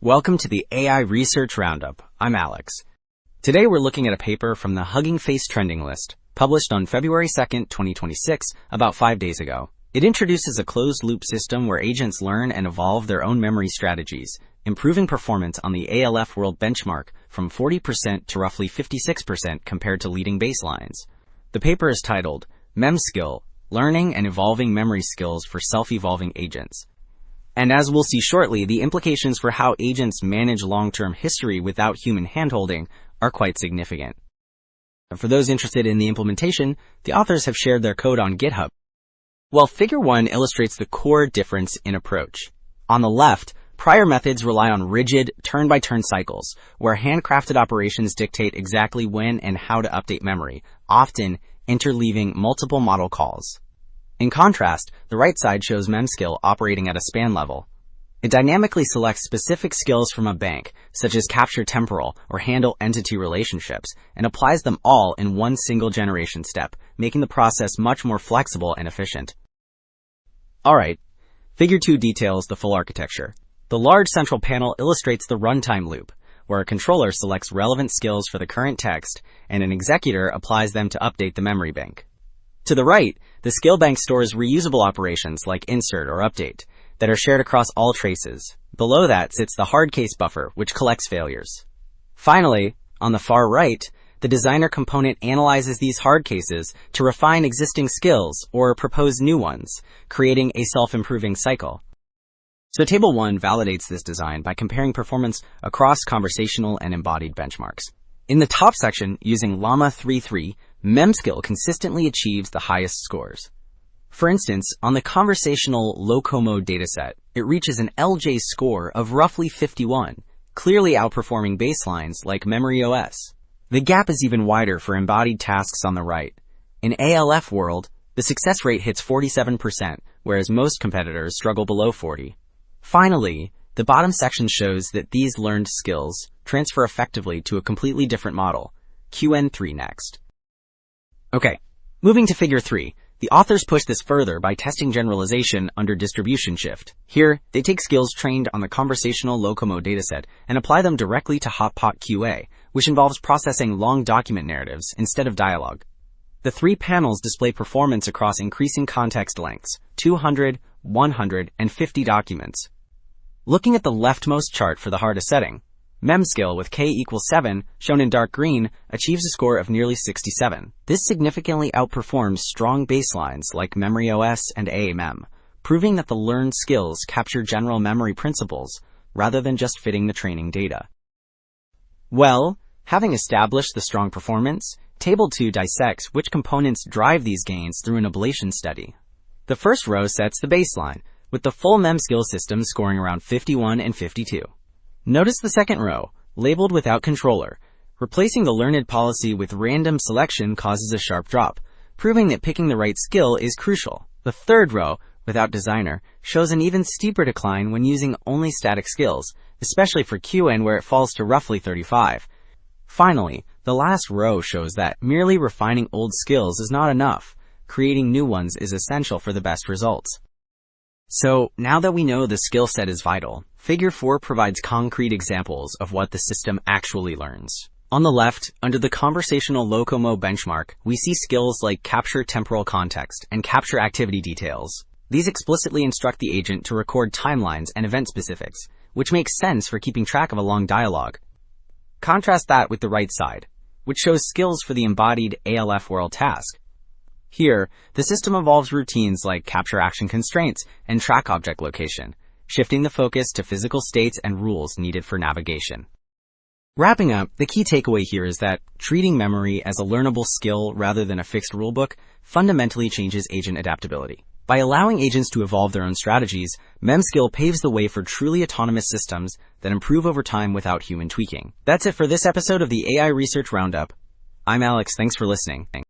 Welcome to the AI Research Roundup. I'm Alex. Today we're looking at a paper from the Hugging Face trending list, published on February 2nd, 2026, about 5 days ago. It introduces a closed-loop system where agents learn and evolve their own memory strategies, improving performance on the ALF World benchmark from 40% to roughly 56% compared to leading baselines. The paper is titled, MemSkill, Learning and Evolving Memory Skills for Self-Evolving Agents. And as we'll see shortly, the implications for how agents manage long-term history without human handholding are quite significant. For those interested in the implementation, the authors have shared their code on GitHub. Well, Figure 1 illustrates the core difference in approach. On the left, prior methods rely on rigid, turn-by-turn cycles, where handcrafted operations dictate exactly when and how to update memory, often interleaving multiple model calls. In contrast, the right side shows MemSkill operating at a span level. It dynamically selects specific skills from a bank, such as capture temporal or handle entity relationships, and applies them all in one single generation step, making the process much more flexible and efficient. Alright, Figure 2 details the full architecture. The large central panel illustrates the runtime loop, where a controller selects relevant skills for the current text, and an executor applies them to update the memory bank. To the right, the skill bank stores reusable operations like insert or update that are shared across all traces. Below that sits the hard case buffer, which collects failures. Finally, on the far right, the designer component analyzes these hard cases to refine existing skills or propose new ones, creating a self-improving cycle. So Table 1 validates this design by comparing performance across conversational and embodied benchmarks. In the top section, using Llama 3.3, MemSkill consistently achieves the highest scores. For instance, on the conversational low-co-mode dataset, it reaches an LJ score of roughly 51, clearly outperforming baselines like MemoryOS. The gap is even wider for embodied tasks on the right. In ALF World, the success rate hits 47%, whereas most competitors struggle below 40. Finally, the bottom section shows that these learned skills transfer effectively to a completely different model, QN3 next. Okay, moving to Figure 3, the authors push this further by testing generalization under distribution shift. Here, they take skills trained on the conversational low-co-mode dataset and apply them directly to Hotpot QA, which involves processing long document narratives instead of dialogue. The three panels display performance across increasing context lengths, 200, 100, and 50 documents. Looking at the leftmost chart for the hardest setting, MemSkill with K equals 7, shown in dark green, achieves a score of nearly 67. This significantly outperforms strong baselines like MemoryOS and AMM, proving that the learned skills capture general memory principles rather than just fitting the training data. Well, having established the strong performance, Table 2 dissects which components drive these gains through an ablation study. The first row sets the baseline, with the full MemSkill system scoring around 51 and 52. Notice the second row, labeled without controller. Replacing the learned policy with random selection causes a sharp drop, proving that picking the right skill is crucial. The third row, without designer, shows an even steeper decline when using only static skills, especially for QN where it falls to roughly 35. Finally, the last row shows that merely refining old skills is not enough. Creating new ones is essential for the best results. So, now that we know the skill set is vital, Figure 4 provides concrete examples of what the system actually learns. On the left, under the conversational low-co-mode benchmark, we see skills like capture temporal context and capture activity details. These explicitly instruct the agent to record timelines and event specifics, which makes sense for keeping track of a long dialogue. Contrast that with the right side, which shows skills for the embodied ALF World task. Here, the system evolves routines like capture action constraints and track object location, shifting the focus to physical states and rules needed for navigation. Wrapping up, the key takeaway here is that treating memory as a learnable skill rather than a fixed rulebook fundamentally changes agent adaptability. By allowing agents to evolve their own strategies, MemSkill paves the way for truly autonomous systems that improve over time without human tweaking. That's it for this episode of the AI Research Roundup. I'm Alex, thanks for listening.